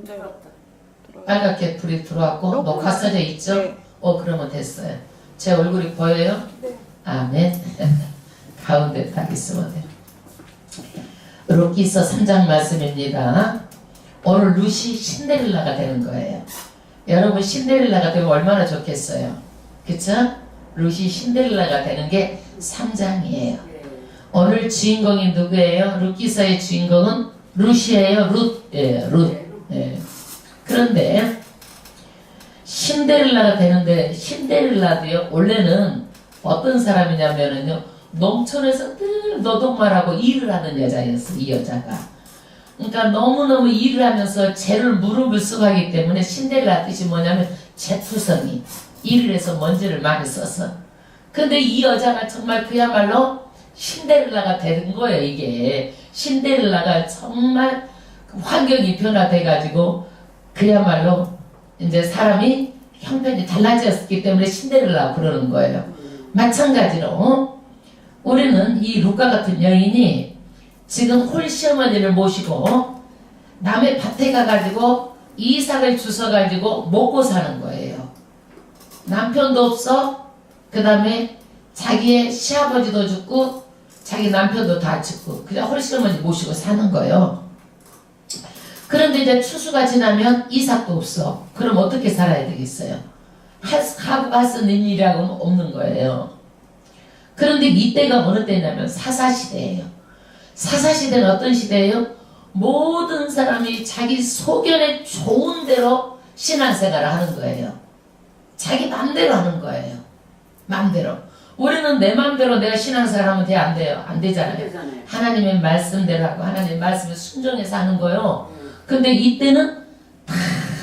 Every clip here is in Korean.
들어왔다. 빨갛게 불이 들어왔고 녹화서져 있죠? 네. 그러면 됐어요. 제 얼굴이 보여요? 네. 아멘. 가운데 딱 있으면 돼요. 룻기서 3장 말씀입니다. 오늘 룻이 신데렐라가 되는 거예요. 여러분 신데렐라가 되면 얼마나 좋겠어요. 그쵸? 룻이 신데렐라가 되는 게 3장이에요. 오늘 주인공이 누구예요? 룻기서의 주인공은 룻이에요. 룻. 예, 룻. 예. 그런데 신데렐라가 되는데 신데렐라도요 원래는 어떤 사람이냐면은요 농촌에서 늘 노동만 하고 일을 하는 여자였어. 이 여자가 그러니까 너무너무 일을 하면서 죄를 무릎을 쓰고 하기 때문에 신데렐라 뜻이 뭐냐면 죄투성이 일을 해서 먼지를 많이 썼어. 근데 이 여자가 정말 그야말로 신데렐라가 되는 거예요. 이게 신데렐라가 정말 환경이 변화돼 가지고 그야말로 이제 사람이 형편이 달라졌기 때문에 신데렐라 그러는 거예요. 마찬가지로 우리는 이 루카 같은 여인이 지금 홀시어머니를 모시고 남의 밭에 가가지고 이삭을 주워가지고 먹고 사는 거예요. 남편도 없어. 그 다음에 자기의 시아버지도 죽고 자기 남편도 다 죽고 그냥 홀시어머니 모시고 사는 거예요. 그런데 이제 추수가 지나면 이삭도 없어. 그럼 어떻게 살아야 되겠어요? 하고 쓰는 일이라고는 없는 거예요. 그런데 이때가 어느 때냐면 사사시대예요. 사사시대는 어떤 시대예요? 모든 사람이 자기 소견에 좋은 대로 신앙생활을 하는 거예요. 자기 맘대로 하는 거예요. 맘대로. 우리는 내 맘대로 내가 신앙생활 하면 돼? 안 돼요? 안 되잖아요. 하나님의 말씀대로 하고 하나님의 말씀에 순종해서 하는 거예요. 근데 이때는 다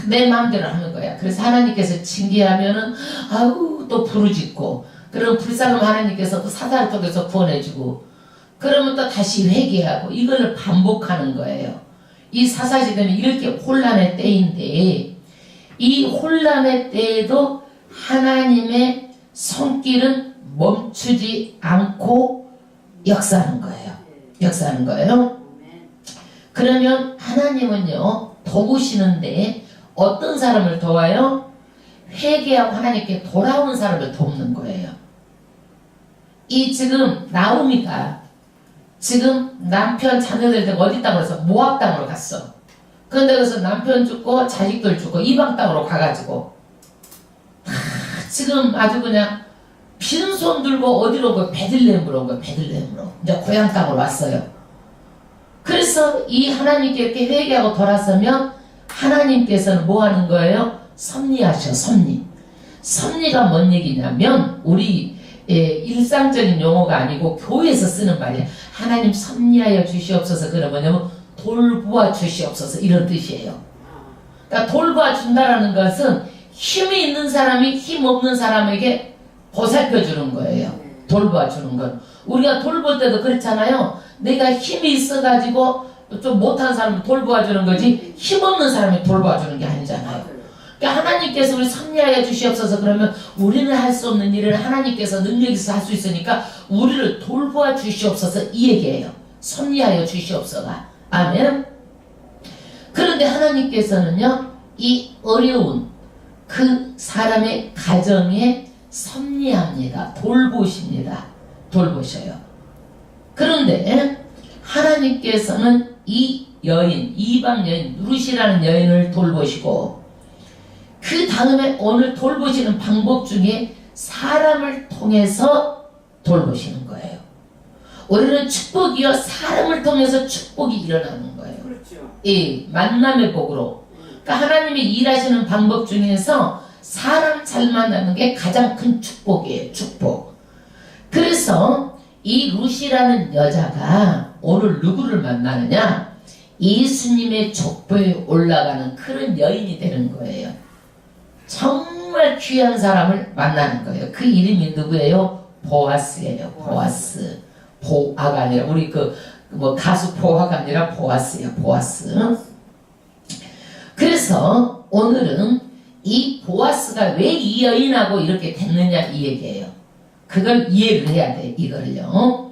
내 마음대로 하는 거야. 그래서 하나님께서 징계하면은 아우 또 부르짖고 그럼 불쌍한 하나님께서 또 사사를 통해서 구원해주고 그러면 또 다시 회개하고 이걸 반복하는 거예요. 이 사사시대는 이렇게 혼란의 때인데 이 혼란의 때에도 하나님의 손길은 멈추지 않고 역사하는 거예요. 역사하는 거예요. 그러면 하나님은요 도우시는데 어떤 사람을 도와요? 회개하고 하나님께 돌아오는 사람을 돕는 거예요. 이 지금 나오미가 지금 남편 자녀들 데리고 어디 땅으로 가서 모압 땅으로 갔어. 그런데 그래서 남편 죽고 자식들 죽고 이방 땅으로 가가지고 지금 아주 그냥 빈손 들고 어디로 온 거야? 베들레헴으로 온 거야. 베들레헴으로 이제 고향 땅으로 왔어요. 그래서 이 하나님께 이렇게 회개하고 돌아서면 하나님께서는 뭐 하는 거예요? 섭리하셔. 섭리. 섭리가 뭔 얘기냐면 우리 일상적인 용어가 아니고 교회에서 쓰는 말이에요. 하나님 섭리하여 주시옵소서. 그러면 뭐냐면 돌보아 주시옵소서 이런 뜻이에요. 그러니까 돌보아 준다라는 것은 힘이 있는 사람이 힘 없는 사람에게 보살펴 주는 거예요. 돌보아 주는 건. 우리가 돌볼 때도 그렇잖아요. 내가 힘이 있어가지고 좀 못한 사람을 돌보아 주는 거지 힘없는 사람이 돌보아 주는 게 아니잖아요. 그러니까 하나님께서 우리 섭리하여 주시옵소서 그러면 우리는 할 수 없는 일을 하나님께서 능력이 있어 할 수 있으니까 우리를 돌보아 주시옵소서 이 얘기예요. 섭리하여 주시옵소서가. 아멘. 그런데 하나님께서는요 이 어려운 그 사람의 가정에 섭리합니다. 돌보십니다. 돌보셔요. 그런데 하나님께서는 이 여인, 이방 여인, 룻이라는 여인을 돌보시고 그 다음에 오늘 돌보시는 방법 중에 사람을 통해서 돌보시는 거예요. 우리는 축복이요 사람을 통해서 축복이 일어나는 거예요. 그렇죠. 예, 만남의 복으로. 그러니까 하나님이 일하시는 방법 중에서 사람 잘 만나는 게 가장 큰 축복이에요. 축복. 그래서 이 룻이라는 여자가 오늘 누구를 만나느냐? 예수님의 족보에 올라가는 그런 여인이 되는 거예요. 정말 귀한 사람을 만나는 거예요. 그 이름이 누구예요? 보아스예요. 보아스. 보아가 아니라 우리 뭐 가수 보아가 아니라 보아스예요. 보아스. 그래서 오늘은 이 보아스가 왜 이 여인하고 이렇게 됐느냐 이 얘기예요. 그걸 이해를 해야 돼. 이걸요.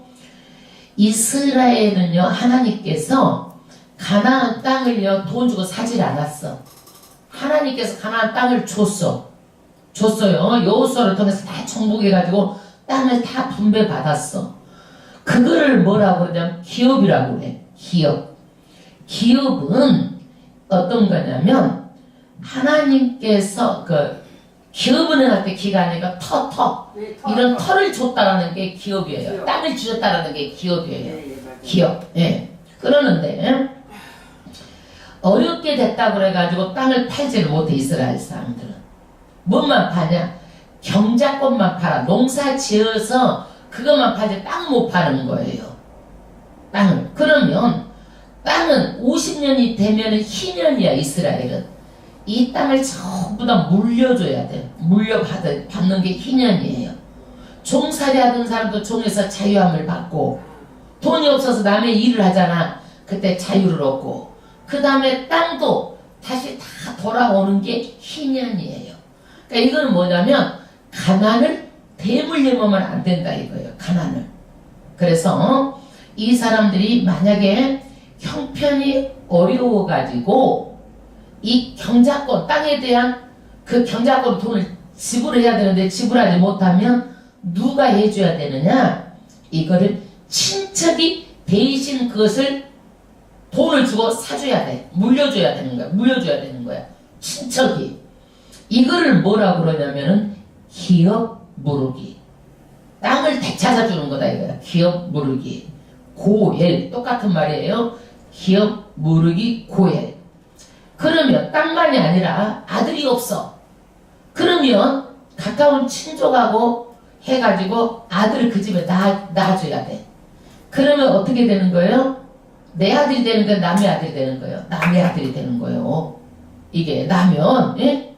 이스라엘은요 하나님께서 가나안 땅을요 돈 주고 사질 않았어. 하나님께서 가나안 땅을 줬어요. 여호수아를 통해서 다 정복해가지고 땅을 다 분배받았어. 그거를 뭐라고 그러냐면 기업이라고 그래. 기업은 어떤 거냐면 하나님께서 기업은 할 때 기가 아니라 네, 이런 터를 줬다라는 게 기업이에요. 기업. 땅을 주셨다라는 게 기업이에요. 맞아요. 기업. 예. 그러는데 어렵게 됐다고 그래가지고 땅을 팔지를 못해. 이스라엘 사람들은 뭐만 파냐? 경작권만 팔아. 농사 지어서 그것만 팔지 땅 못 파는 거예요. 땅을. 그러면 땅은 50년이 되면 희년이야. 이스라엘은 이 땅을 전부 다 물려줘야 돼. 물려받는 게 희년이에요. 종살이 하던 사람도 종에서 자유함을 받고, 돈이 없어서 남의 일을 하잖아. 그때 자유를 얻고, 그 다음에 땅도 다시 다 돌아오는 게 희년이에요. 그러니까 이건 뭐냐면 가난을 대물림하면 안 된다 이거예요. 가난을. 그래서 이 사람들이 만약에 형편이 어려워가지고 이 경작권, 땅에 대한 그 경작권 돈을 지불해야 되는데 지불하지 못하면 누가 해줘야 되느냐? 이거를 친척이 대신 그것을 돈을 주고 사줘야 돼. 물려줘야 되는 거야. 친척이. 이거를 뭐라고 그러냐면은 기업 무르기. 땅을 되찾아주는 거다 이거야. 기업 무르기. 고엘. 똑같은 말이에요. 기업 무르기 고엘. 그러면 땅만이 아니라 아들이 없어. 그러면 가까운 친족하고 해가지고 아들을 그 집에 낳아줘야 돼. 그러면 어떻게 되는 거예요? 내 아들이 되는 거예요? 남의 아들이 되는 거예요? 남의 아들이 되는 거예요. 이게 나면, 예?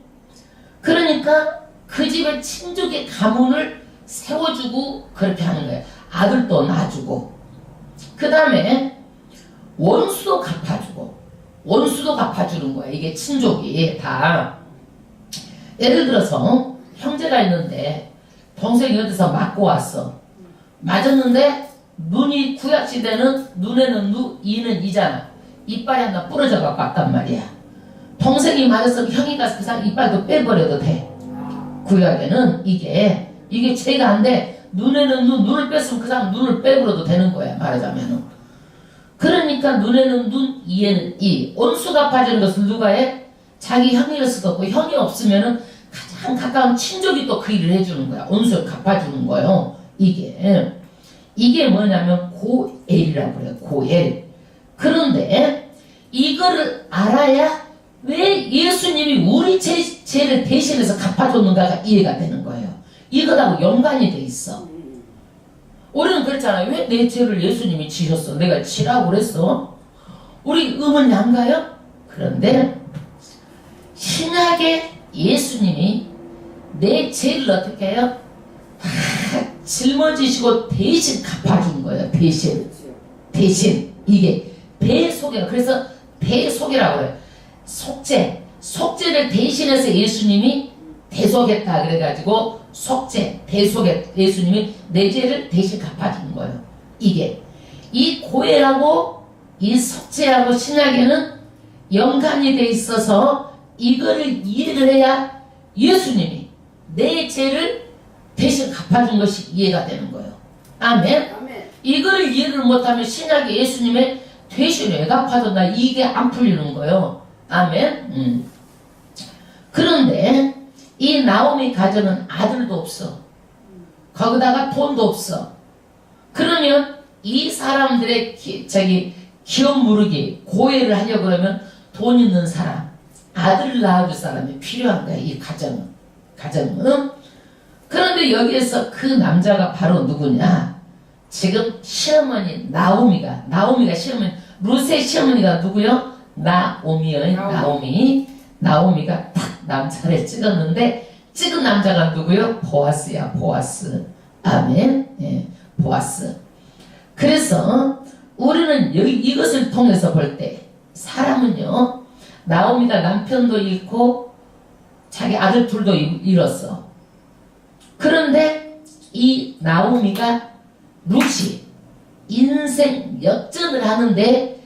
그러니까 그 집에 친족의 가문을 세워주고 그렇게 하는 거예요. 아들도 낳아주고. 그 다음에 원수도 갚아주는 거야. 이게 친족이 다. 예를 들어서 형제가 있는데 동생이 어디서 맞고 왔어. 맞았는데 눈이 구약시대는 눈에는 이는 이잖아. 이빨이 하나 부러져 갖고 왔단 말이야. 동생이 맞았으면 형이 가서 그 사람 이빨도 빼버려도 돼. 구약에는 이게 죄가 안 돼. 눈에는 눈을 뺐으면 그 사람 눈을 빼버려도 되는 거야. 말하자면은. 그러니까 눈에는 눈, 이에는 이. 원수 갚아주는 것을 누가 해? 자기 형일 수도 없고, 형이 없으면은 가장 가까운 친족이 또 그 일을 해주는 거야. 원수를 갚아주는 거예요. 이게 뭐냐면 고엘이라고 그래요. 고엘. 그런데 이거를 알아야 왜 예수님이 우리 죄를 대신해서 갚아줬는가가 이해가 되는 거예요. 이거하고 연관이 돼 있어. 우리는 그랬잖아요. 왜 내 죄를 예수님이 지셨어? 내가 지라고 그랬어? 우리 의문이 안 가요? 그런데 신약에 예수님이 내 죄를 어떻게 해요? 다 짊어지시고 대신 갚아준 거예요. 대신. 이게 배속이라. 그래서 배속이라고 그래요. 속죄를 대신해서 예수님이 대속했다 그래가지고 대속에 예수님이 내 죄를 대신 갚아주는 거예요. 이 고해하고 이 속죄하고 신약에는 연관이 돼 있어서 이거를 이해를 해야 예수님이 내 죄를 대신 갚아준 것이 이해가 되는 거예요. 아멘. 이걸 이해를 못하면 신약에 예수님의 대신 왜 갚아줬나 이게 안 풀리는 거예요. 아멘. 그런데 이 나오미 가정은 아들도 없어. 거기다가 돈도 없어. 그러면 이 사람들의 기업 무르기 고해를 하려고 그러면 돈 있는 사람, 아들을 낳아줄 사람이 필요한 거야. 이 가정은. 그런데 여기에서 그 남자가 바로 누구냐? 지금 시어머니 나오미가 시어머니, 루스의 시어머니가 누구요? 나오미가 딱 남자를 찍었는데 찍은 남자가 누구요? 보아스야. 보아스. 아멘. 예, 보아스. 그래서 우리는 이것을 통해서 볼 때 사람은요, 나오미가 남편도 잃고 자기 아들 둘도 잃었어. 그런데 이 나오미가 룻이 인생 역전을 하는데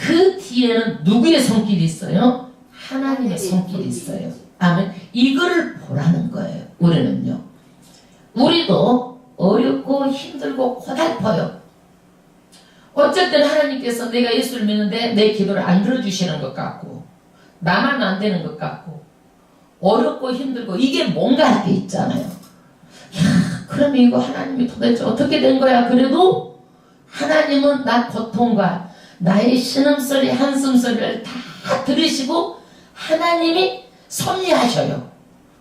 그 뒤에는 누구의 손길이 있어요? 하나님의 손길이 있어요. 아멘. 이거를 보라는 거예요. 우리는요. 우리도 어렵고 힘들고 고달퍼요. 어쨌든 하나님께서 내가 예수를 믿는데 내 기도를 안 들어주시는 것 같고, 나만 안 되는 것 같고, 어렵고 힘들고, 이게 뭔가 할 게 있잖아요. 야, 그럼 이거 하나님이 도대체 어떻게 된 거야? 그래도 하나님은 나 고통과 나의 신음소리, 한숨소리를 다 들으시고 하나님이 섭리하셔요.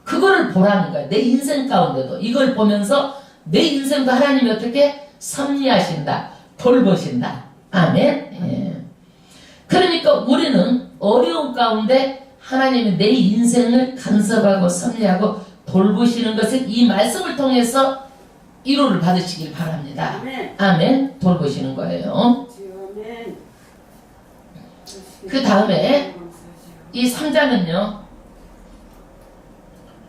그거를 보라는 거야. 내 인생 가운데도 이걸 보면서 내 인생도 하나님이 어떻게 섭리하신다, 돌보신다. 아멘. 예. 그러니까 우리는 어려운 가운데 하나님이 내 인생을 간섭하고 섭리하고 돌보시는 것을 이 말씀을 통해서 위로를 받으시길 바랍니다. 아멘. 아멘. 돌보시는 거예요. 그 다음에 이 3장은요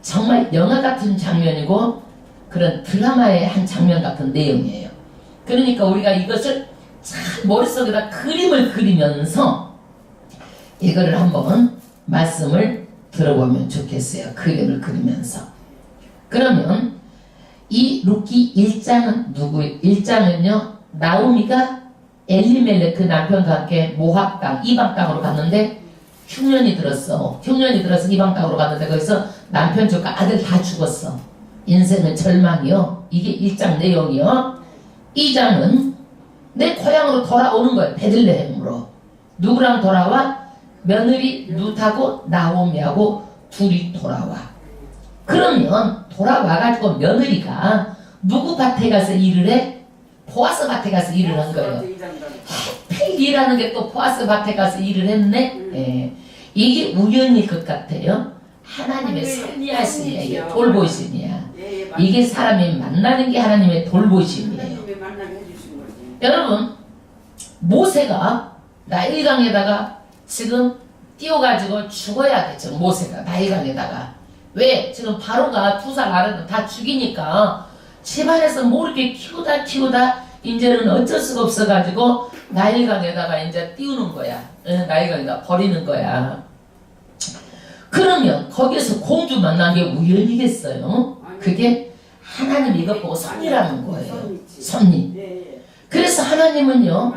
정말 영화 같은 장면이고 그런 드라마의 한 장면 같은 내용이에요. 그러니까 우리가 이것을 참 머릿속에다 그림을 그리면서 이거를 한번 말씀을 들어보면 좋겠어요. 그림을 그리면서. 그러면 이 룻기 1장은 누구예요? 1장은요 나오미가 엘리멜렉 남편과 함께 모압 땅, 이방 땅으로 갔는데 흉년이 들었어. 흉년이 들어서 이방 땅으로 갔는데 거기서 남편 조카 아들 다 죽었어. 인생은 절망이요. 이게 1장 내용이요. 2장은 내 고향으로 돌아오는 거예요. 베들레헴으로. 누구랑 돌아와? 며느리 룻하고 나오미하고 둘이 돌아와. 그러면 돌아와가지고 며느리가 누구 밭에 가서 일을 해? 보아스 밭에 가서 일을 한 거예요. 하필 일하는 게 또 보아스 밭에 가서 일을 했네. 예. 이게 우연일 것 같아요. 하나님의 섭리하심이에요. 돌보심이야. 이게 사람이 만나는 게 하나님의 돌보심이에요. 여러분 모세가 나일강에다가 지금 띄워가지고 죽어야겠죠. 모세가 나일강에다가. 왜? 지금 바로가 두 살 아래도 다 죽이니까 집안에서 뭐 이렇게 키우다 이제는 어쩔 수가 없어가지고 나일강에다가 이제 띄우는 거야. 나일강에다 버리는 거야. 그러면 거기에서 공주 만난 게 우연이겠어요? 그게 하나님 이것 보고 섭리라는 거예요. 섭리. 그래서 하나님은요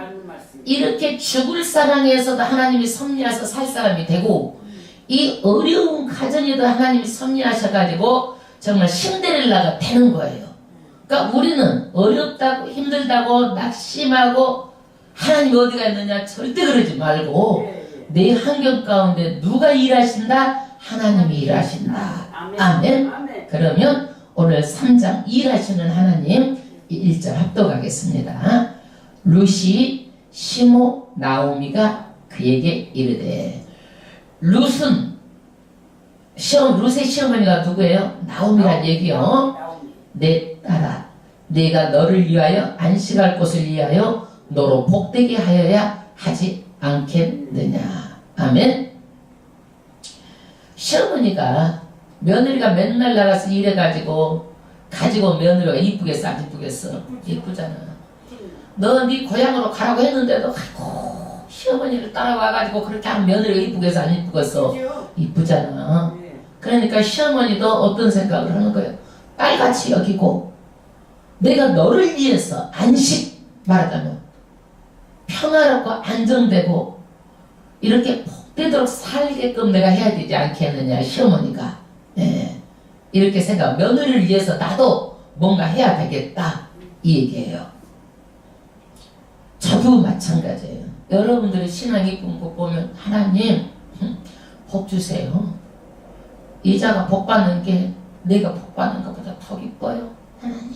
이렇게 죽을 사랑에서도 하나님이 섭리하셔서 살 사람이 되고 이 어려운 가정에도 하나님이 섭리하셔가지고 정말 신데렐라가 되는 거예요. 그러니까 우리는 어렵다고 힘들다고 낙심하고 하나님이 어디가 있느냐 절대 그러지 말고 내 환경 가운데 누가 일하신다? 하나님이 일하신다. 아멘. 그러면 오늘 3장 일하시는 하나님 1절 합독하겠습니다. 룻이 시모 나오미가 그에게 이르되. 룻의 시어머니가 누구예요? 나오미란 얘기요. 내 딸아 내가 너를 위하여 안식할 곳을 위하여 너로 복되게 하여야 하지 않겠느냐. 아멘. 시어머니가 며느리가 맨날 나가서 일해가지고 가지고 며느리가 이쁘겠어 안 이쁘겠어? 이쁘잖아. 너 네 고향으로 가라고 했는데도 아이고 시어머니를 따라와가지고 그렇게 하면 며느리가 이쁘겠어 안 이쁘겠어? 이쁘잖아. 그러니까 시어머니도 어떤 생각을 하는 거예요? 딸같이 여기고 내가 너를 위해서 안식 말하자면 평화롭고 안정되고 이렇게 복되도록 살게끔 내가 해야 되지 않겠느냐 시어머니가. 예. 이렇게 생각. 며느리를 위해서 나도 뭔가 해야 되겠다 이 얘기예요. 저도 마찬가지예요. 여러분들의 신앙이 꿈꾸 보면 하나님 복 주세요. 이자가 복 받는 게 내가 복 받는 것보다 더 기뻐요. 하나님.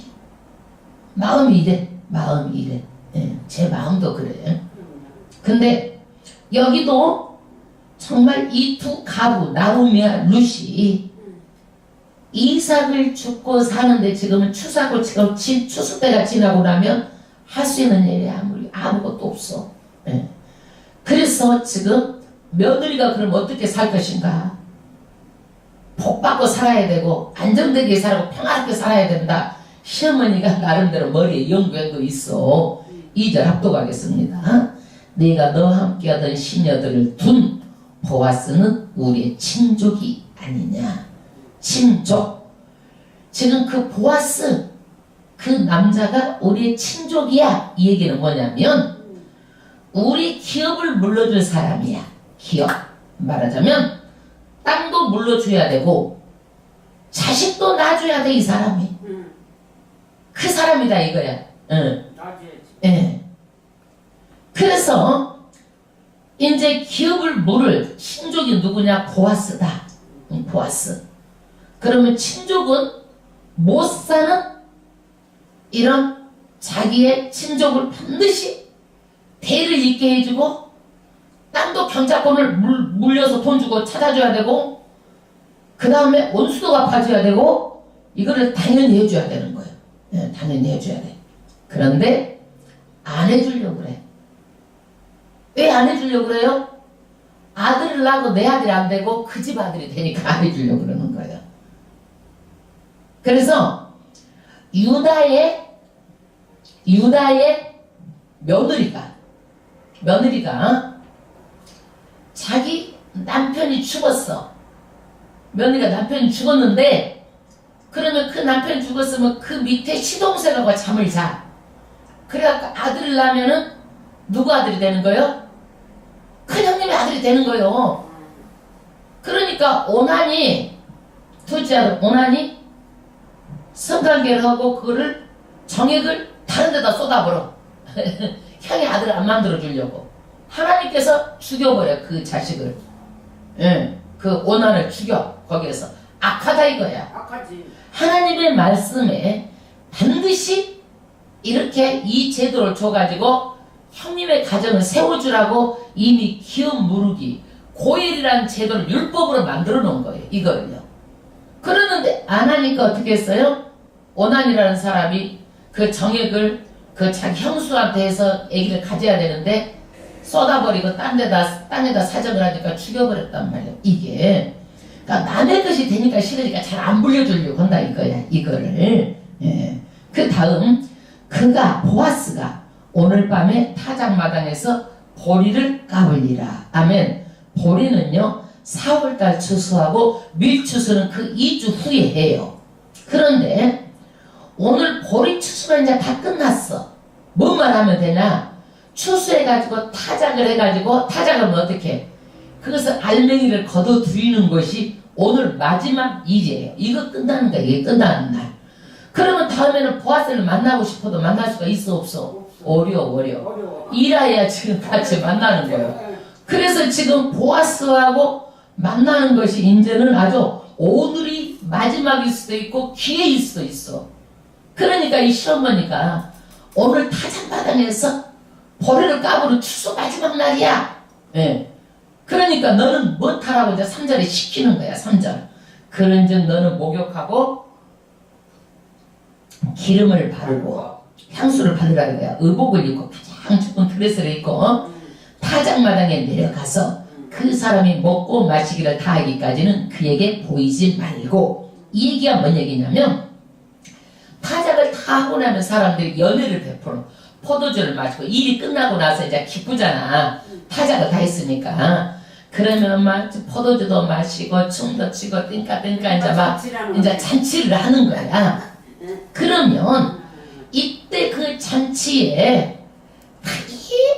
마음이 이래. 마음이 이래. 예, 제 마음도 그래. 근데 여기도 정말 이 두 가부 나오미와 룻이 이삭을 죽고 사는데 지금은 추수하고 지금 추수 때가 지나고 나면 할 수 있는 일이 아무것도 없어. 예. 그래서 지금 며느리가 그럼 어떻게 살 것인가? 복 받고 살아야 되고 안정되게 살고 평화롭게 살아야 된다. 시어머니가 나름대로 머리에 연구한 거 있어. 2절 합독하겠습니다. 네가 너와 함께하던 시녀들을 둔 보아스는 우리의 친족이 아니냐. 친족. 지금 그 보아스 그 남자가 우리의 친족이야. 이 얘기는 뭐냐면 우리 기업을 물려줄 사람이야. 기업. 말하자면 땅도 물려줘야 되고 자식도 놔줘야 돼. 이 사람이. 그 사람이다 이거야. 응. 예. 그래서 이제 기업을 물을 친족이 누구냐? 보아스다. 보아스. 그러면 친족은 못 사는 이런 자기의 친족을 반드시 대를 잇게 해주고 땅도 경작권을 물려서 돈 주고 찾아줘야 되고 그 다음에 원수도 갚아줘야 되고 이거를 당연히 해줘야 되는 거예요. 네, 당연히 해줘야 돼. 그런데 안 해주려고 그래. 왜 안 해주려고 그래요? 아들을 낳고 내 아들이 안 되고 그 집 아들이 되니까 안 해주려고 그러는 거예요. 그래서 유다의 며느리가 자기 남편이 죽었어. 며느리가 남편이 죽었는데 그러면 그 남편이 죽었으면 그 밑에 시동생하고 잠을 자. 그래갖고 아들을 낳으면은 누구 아들이 되는 거예요? 큰형님의 아들이 되는 거예요. 그러니까 오난이 둘째 오난이 성관계를 하고 그거를 정액을 다른 데다 쏟아버려. 형의 아들을 안 만들어 주려고. 하나님께서 죽여버려 그 자식을. 예, 그 오난을 죽여. 거기에서 악하다 이거야. 악하지. 하나님의 말씀에 반드시 이렇게 이 제도를 줘가지고 형님의 가정을 세워주라고 이미 기업 무르기 고일이라는 제도를 율법으로 만들어 놓은 거예요. 이거를요. 그러는데 안 하니까 어떻게 했어요? 오난이라는 사람이 그 정액을 그 자기 형수한테 해서 아기를 가져야 되는데 쏟아버리고 땅에다 사정을 하니까 죽여버렸단 말이에요. 이게 그러니까 남의 것이 되니까 싫으니까 잘 안 불려주려고 한다 이거야. 이거를. 예. 그 다음 그가 보아스가 오늘 밤에 타작마당에서 보리를 까불리라. 아멘. 보리는요 4월달 추수하고 밀추수는 그 2주 후에 해요. 그런데 오늘 보리 추수가 이제 다 끝났어. 뭐만 하면 되나? 추수해가지고 타작을 해가지고 타작하면 어떻게? 그것을 알맹이를 걷어들이는 것이 오늘 마지막 일이에요. 이거 끝나는 거야. 이게 끝나는 날. 그러면 다음에는 보아스를 만나고 싶어도 만날 수가 있어 없어? 어려워. 일해야 지금 같이 만나는 거예요. 그래서 지금 보아스하고 만나는 것이 이제는 아주 오늘이 마지막일 수도 있고 기회일 수도 있어. 그러니까 이 시어머니가 오늘 타작마당에서 보리를 까부는 추수 마지막 날이야. 예. 그러니까 너는 못하라고 이제 3절에 시키는 거야. 3절. 그런즉 너는 목욕하고 기름을 바르고 향수를 바르라 이거야. 의복을 입고 가장 좋은 드레스를 입고 타작마당에 내려가서 그 사람이 먹고 마시기를 다 하기까지는 그에게 보이지 말고. 이 얘기가 뭔 얘기냐면 타작을 다 하고 나면 사람들이 연애를 베풀어 포도주를 마시고 일이 끝나고 나서 이제 기쁘잖아. 타작을 다 했으니까. 그러면 막 포도주도 마시고 춤도 추고 띵까 이제 막 이제 잔치를 하는 거야. 그러면 이때 그 잔치에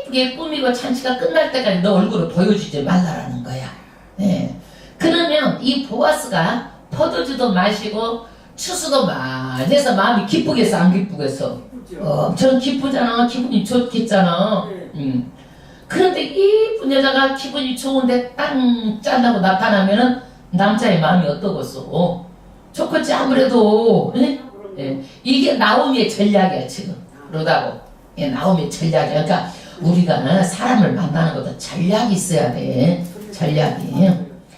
예쁘게 꾸미고 잔치가 끝날 때까지 너 얼굴을 보여주지 말라라는 거야. 네. 그러면 이 보아스가 포도주도 마시고 추수도 많이 해서 마음이 기쁘겠어 안 기쁘겠어? 엄청 기쁘잖아. 기분이 좋겠잖아. 그런데 이쁜 여자가 기분이 좋은데 땅 짠다고 나타나면은 남자의 마음이 어떠겠어? 좋겠지 아무래도. 네? 예. 이게 나오미의 전략이야 지금. 그러다고. 예, 나오미의 전략이야. 그러니까 우리가 사람을 만나는 것도 전략이 있어야 돼. 전략이.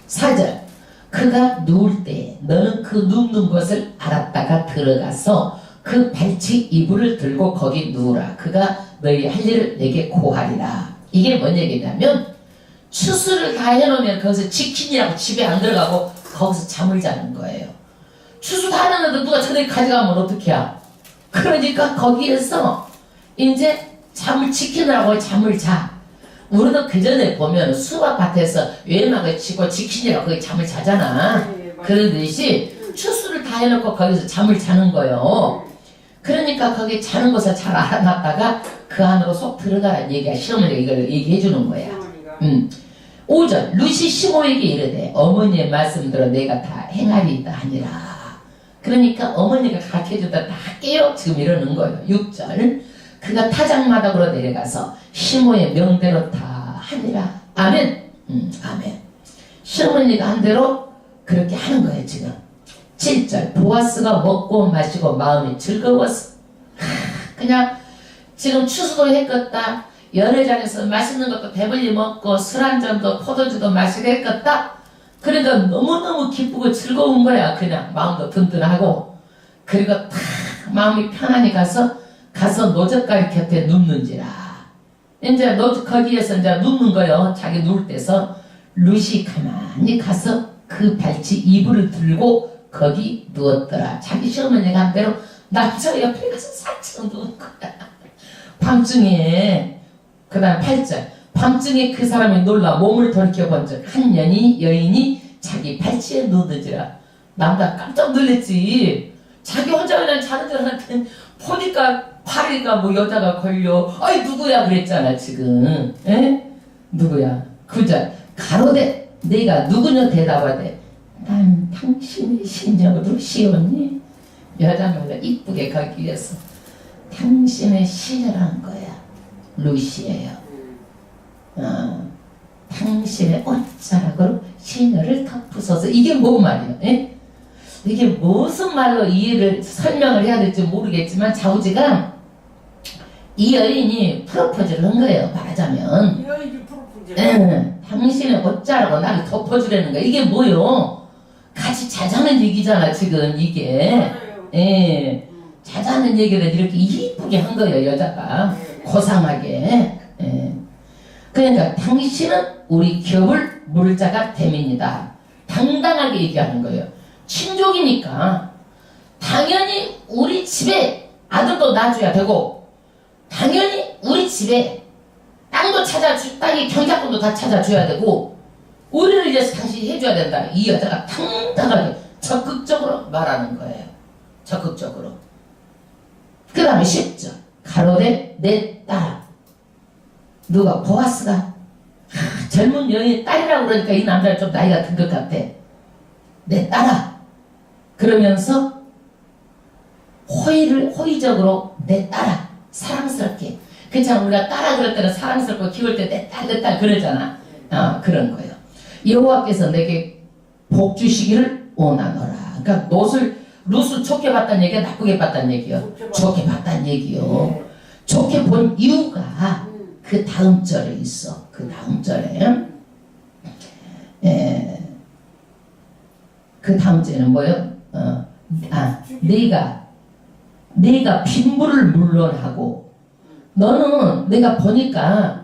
4절. 그가 누울 때 너는 그 눕는 것을 알았다가 들어가서 그 발치 이불을 들고 거기 누우라. 그가 너희 할 일을 내게 고하리라. 이게 뭔 얘기냐면 추수를 다 해놓으면 거기서 치킨이라고 집에 안 들어가고 거기서 잠을 자는 거예요. 추수 다 해놨는데 누가 저녁에 가져가면 어떡해? 그러니까 거기에서 이제 잠을 지키느라고 잠을 자. 우리도 그 전에 보면 수박밭에서 외막을 치고 지키느라 거기 잠을 자잖아. 그러듯이 추수를 다 해놓고 거기서 잠을 자는 거요. 그러니까 거기 자는 곳을 잘 알아놨다가 그 안으로 속 들어가라는 얘기야. 시어머니가 이걸 얘기해 주는 거야. 5절 루시 시모에게 이르되 어머니의 말씀대로 내가 다 행하리이다 하니라. 그러니까 어머니가 가르쳐주다 다 깨요. 지금 이러는 거예요. 6절 그가 타작마당으로 내려가서 시모의 명대로 다 하니라. 아멘. 아멘. 시어머니가 한 대로 그렇게 하는 거예요. 지금 7절 보아스가 먹고 마시고 마음이 즐거웠어. 그냥 지금 추수도 했겠다. 연회장에서 맛있는 것도 배불리 먹고 술 한잔도 포도주도 마시게 했겠다. 그러니까 너무너무 기쁘고 즐거운 거야. 그냥 마음도 든든하고. 그리고 탁 마음이 편안히 가서 노젓가리 곁에 눕는지라. 이제 거기에서 이제 눕는 거요. 자기 누울 때서 루시 가만히 가서 그 발치 이불을 들고 거기 누웠더라. 자기 시어머니가 한 대로 남자 옆에 가서 살짝 누운 거야. 밤중에 그 다음 8절 밤중에 그 사람이 놀라 몸을 돌이켜본 적 한 여인이 자기 발치에 누워드지라. 남자 깜짝 놀랬지. 자기 혼자 그냥 자는 줄 알았더니 보니까 팔이가 뭐 여자가 걸려. 아이 누구야 그랬잖아 지금. 에? 누구야. 9절 가로되 네가 누구냐 대답하되 난 당신의 시녀로 시오니. 여자말로 이쁘게 가기 위해서 당신의 시녀란 거야. 루시예요. 당신의 옷자락으로 시녀를 덮으소서. 이게 뭔 말이에요? 에? 이게 무슨 말로 이해를 설명을 해야 될지 모르겠지만 좌우지간 이 여인이 프로포즈를 한 거예요. 말하자면 이 여인이 프로포즈. 당신의 옷자락으로 나를 덮어주라는 거야. 이게 뭐요? 같이 자자는 얘기잖아 지금 이게. 예, 자자는 얘기를 이렇게 이쁘게 한 거예요. 여자가 고상하게. 예. 그러니까 당신은 우리 겹을 물자가 됨입니다. 당당하게 얘기하는 거예요. 친족이니까 당연히 우리 집에 아들도 낳아줘야 되고 당연히 우리 집에 땅이 경작권도 다 찾아줘야 되고 우리를 위해서 당신이 해줘야 된다. 이 여자가 당당하게 적극적으로 말하는 거예요. 적극적으로. 그 다음에 10절 가로되 내 딸. 누가 보아스가 젊은 여인의 딸이라고 그러니까 이 남자는 좀 나이가 든 것 같아. 내 딸아. 그러면서 호의적으로 내 딸아. 사랑스럽게. 그렇잖아. 우리가 딸아 그럴 때는 사랑스럽고 키울 때 내 딸 그러잖아. 그런 거예요. 여호와께서 내게 복 주시기를 원하노라. 그러니까 룻을 좋게 봤다는 얘기야, 나쁘게 봤다는 얘기요? 좋게 봤다는 얘기요. 좋게 본 이유가 그 다음 절에 있어. 그 다음 절에. 그 다음 절에는 뭐예요? 네가 빈부를 물론하고 너는 내가 보니까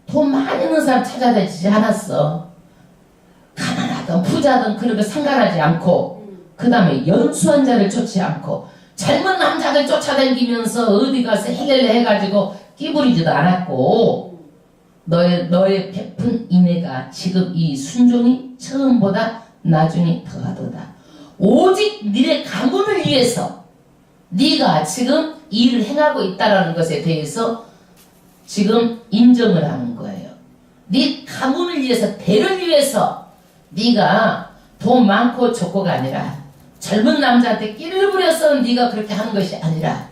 돈 많이 있는 사람 찾아다니지 않았어. 가난하든 부자든 그런 거 상관하지 않고 그 다음에 연수한 자를 쫓지 않고 젊은 남자들 쫓아다니면서 어디 가서 헬렐레 해가지고 끼부리지도 않았고 너의 베푼 인애가 지금 이 순종이 처음보다 나중에 더하도다. 오직 너의 가문을 위해서 네가 지금 일을 행하고 있다는 것에 대해서 지금 인정을 하는 거예요. 네 가문을 위해서 대를 위해서 네가 돈 많고 좋고가 아니라 젊은 남자한테 끼를 부려서 네가 그렇게 하는 것이 아니라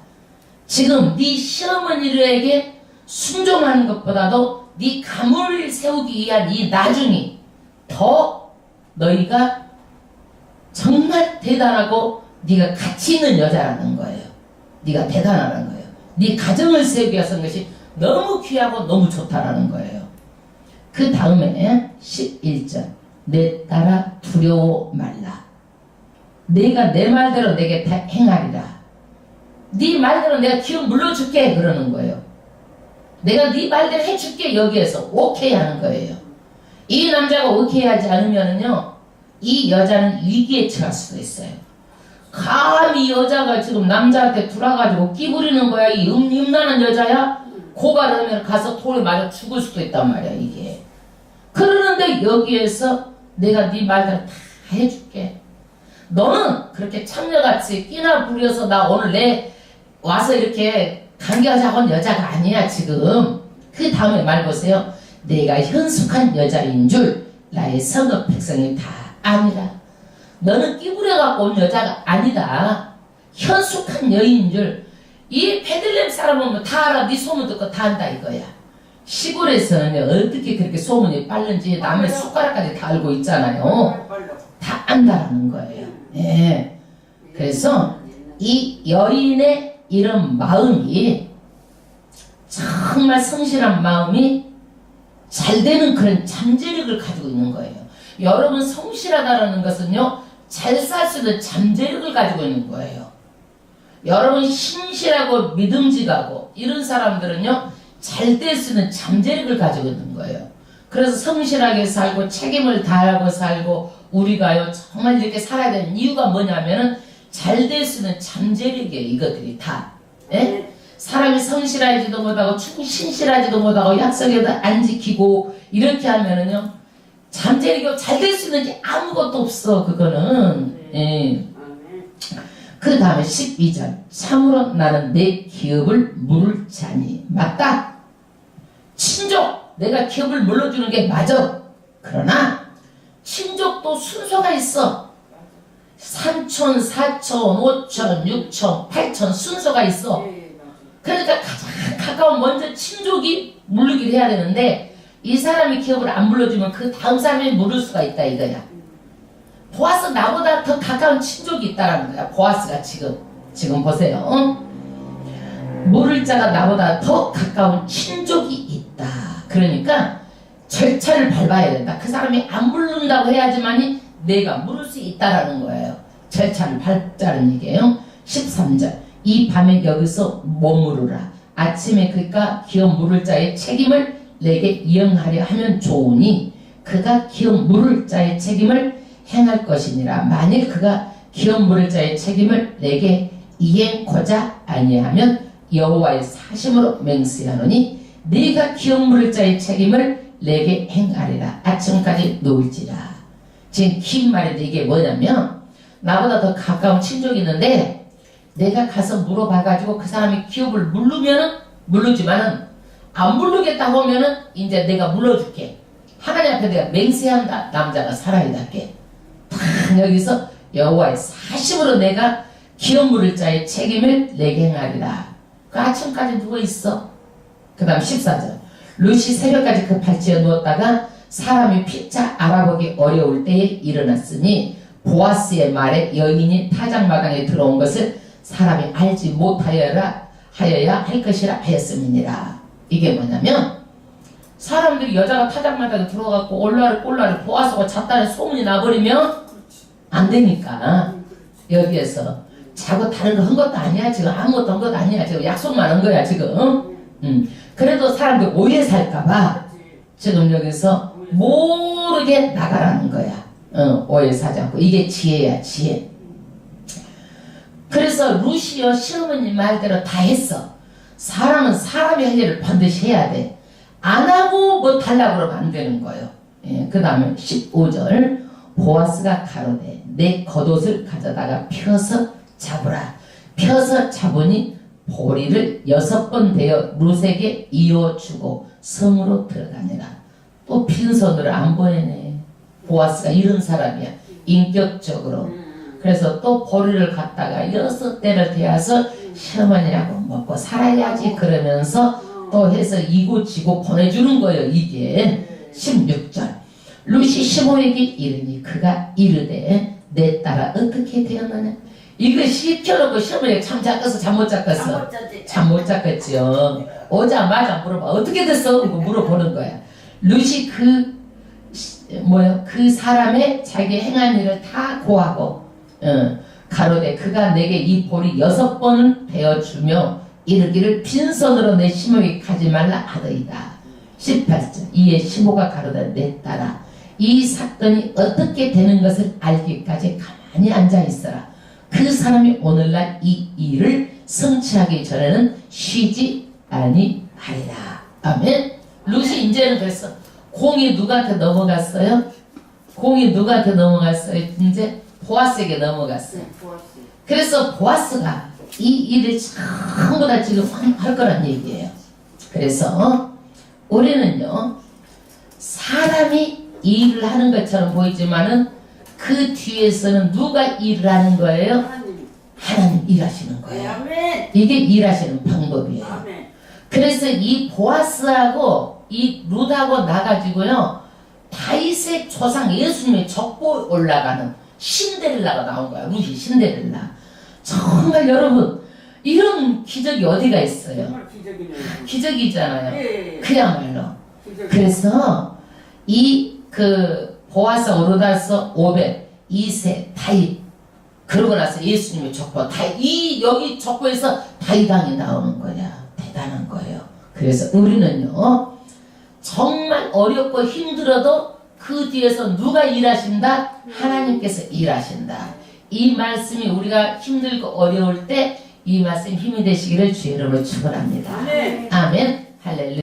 지금 네 시어머니에게 순종하는 것보다도 네 가문을 세우기 위한 이 나중이 더 너희가 정말 대단하고 네가 가치 있는 여자라는 거예요. 네가 대단하다는 거예요. 네 가정을 세우기 위해서 한 것이 너무 귀하고 너무 좋다라는 거예요. 그 다음에 11절 내 딸아 두려워 말라. 내가 내 말대로 내게 다 행하리라. 네 말대로 내가 기운 물러줄게 그러는 거예요. 내가 네 말대로 해줄게. 여기에서 오케이 하는 거예요. 이 남자가 오케이 하지 않으면은요 이 여자는 위기에 처할 수도 있어요. 감히 여자가 지금 남자한테 들어가지고 끼부리는 거야. 이 음란한 여자야. 고발하면 가서 돌에 맞아 죽을 수도 있단 말이야 이게. 그러는데 여기에서 내가 네 말대로 다 해줄게. 너는 그렇게 창녀같이 끼나 부려서 나 오늘 내 와서 이렇게 강경하자고 한 여자가 아니야 지금. 그 다음에 말 보세요. 내가 현숙한 여자인 줄 나의 성읍 백성이 다 아니라. 너는 끼부려갖고 온 여자가 아니다. 현숙한 여인인 줄. 이 베들레헴 사람은 뭐 다 알아. 네 소문 듣고 다 안다 이거야. 시골에서는 어떻게 그렇게 소문이 빠른지 남의 숟가락까지 다 알고 있잖아요. 다 안다라는 거예요. 예. 그래서 이 여인의 이런 마음이 정말 성실한 마음이 잘 되는 그런 잠재력을 가지고 있는 거예요. 여러분 성실하다라는 것은요, 잘 살 수 있는 잠재력을 가지고 있는 거예요. 여러분 신실하고 믿음직하고 이런 사람들은요, 잘 될 수 있는 잠재력을 가지고 있는 거예요. 그래서 성실하게 살고 책임을 다하고 살고 우리가요 정말 이렇게 살아야 되는 이유가 뭐냐면은 잘 될 수 있는 잠재력이에요. 이것들이 다. 예? 사람이 성실하지도 못하고 신실하지도 못하고 약속에도 안 지키고 이렇게 하면은요 잠재력이 잘 될 수 있는 게 아무것도 없어. 그거는. 예. 그 다음에 12절 참으로 나는 내 기업을 물을 자니. 맞다. 친족 내가 기업을 물러주는 게 맞아. 그러나 친족도 순서가 있어. 3촌, 4촌, 5촌, 6촌, 8촌 순서가 있어. 그러니까 가장 가까운 먼저 친족이 물르기를 해야 되는데 이 사람이 기업을 안 물러주면 그 다음 사람이 물을 수가 있다 이거야. 보아스 나보다 더 가까운 친족이 있다라는 거야. 보아스가 지금 보세요. 물을 자가 나보다 더 가까운 친족이 있다. 그러니까 절차를 밟아야 된다. 그 사람이 안 물른다고 해야지만이 내가 물을 수 있다라는 거예요. 절차를 밟자는 얘기예요. 13절 이 밤에 여기서 머무르라. 아침에 그가 기업 물을 자의 책임을 내게 이행하려 하면 좋으니 그가 기업 물을 자의 책임을 행할 것이니라. 만일 그가 기업 물을 자의 책임을 내게 이행코자 아니하면 여호와의 사심으로 맹세하노니 네가 기업 물을 자의 책임을 내게 행하리라. 아침까지 놓을지라. 지금 긴 말인데 이게 뭐냐면 나보다 더 가까운 친족이 있는데 내가 가서 물어봐가지고 그 사람이 기업을 물르면은 물르지만은 안 물르겠다고 하면은 이제 내가 물러줄게. 하나님 앞에 내가 맹세한다. 남자가 살아있답게. 다 여기서 여호와의 사심으로 내가 기업 물을 자의 책임을 내게 행하리라. 그 아침까지 누워있어. 그 다음 14절 룻이 새벽까지 그 발치에 누웠다가 사람이 피차 알아보기 어려울 때에 일어났으니 보아스의 말에 여인이 타작마당에 들어온 것을 사람이 알지 못하여야 할 것이라 하였음이니라. 이게 뭐냐면 사람들이 여자가 타작마당에 들어가고 올라를 보아스가 잤다는 소문이 나버리면 안 되니까 여기에서 자고 다른 거 한 것도 아니야. 지금 아무것도 한 것도 아니야. 지금 약속만 한 거야 지금. 그래도 사람들 오해 살까봐 지금 여기서 모르게 나가라는 거야. 오해 사지 않고. 이게 지혜야 지혜. 그래서 루시오 시어머니 말대로 다 했어. 사람은 사람이 할 일을 반드시 해야 돼. 안 하고 뭐 달라고 그러면 안 되는 거예요. 예, 그 다음에 15절 보아스가 가로되 내 겉옷을 가져다가 펴서 잡으라. 펴서 잡으니 보리를 6번 대어 룻에게 이어주고 성으로 들어가니라. 또 빈손으로 안 보내네. 보아스가 이런 사람이야. 인격적으로. 그래서 또 보리를 갖다가 6대를 대어서 시어머니라고 먹고 살아야지 그러면서 또 해서 이고지고 보내주는 거예요. 이게 16절 룻이 15에게 이르니 그가 이르되 내 딸아 어떻게 되었느냐. 이거 시켜놓고 시어머니가 참 잤겠어 잠 못 잤겠어. 잠 못 잤겠지요. 오자마자 물어봐. 어떻게 됐어? 이거 물어보는 거야. 룻이 그 사람의 자기 행한 일을 다 고하고 가로되 그가 내게 이 보리 6번을 베어주며 이르기를 빈손으로 내 시모에 가지 말라 하더이다. 18절 이에 시모가 가로되 내 딸아 이 사건이 어떻게 되는 것을 알기까지 가만히 앉아 있어라. 그 사람이 오늘날 이 일을 성취하기 전에는 쉬지 아니하리라. 하리라. 아멘. 룻이 이제는 그랬어. 공이 누구한테 넘어갔어요? 공이 누구한테 넘어갔어요? 이제 보아스에게 넘어갔어요. 네, 보았어요. 그래서 보아스가 이 일을 전부 다 지금 할 거란 얘기예요. 그래서 우리는요, 사람이 일을 하는 것처럼 보이지만은 그 뒤에서는 누가 일을 하는 거예요? 하나님. 하나님 일하시는 네, 거예요. 아멘. 이게 일하시는 방법이에요. 아멘. 그래서 이 보아스하고 이 룻하고 나가지고요, 다윗의 조상 예수님의 족보 올라가는 신데렐라가 나온 거야. 룻이 신데렐라. 정말 여러분, 이런 기적이 어디가 있어요? 정말 기적이네요. 기적이잖아요. 예. 그야말로. 기적. 그래서 이 보아스, 오르다스, 오벳, 이세, 다윗, 그러고 나서 예수님의 족보, 여기 족보에서 다윗왕이 나오는 거야. 대단한 거예요. 그래서 우리는요, 정말 어렵고 힘들어도 그 뒤에서 누가 일하신다? 하나님께서 일하신다. 이 말씀이 우리가 힘들고 어려울 때 이 말씀 힘이 되시기를 주의 이름으로 축원합니다. 아멘. 아멘. 할렐루야.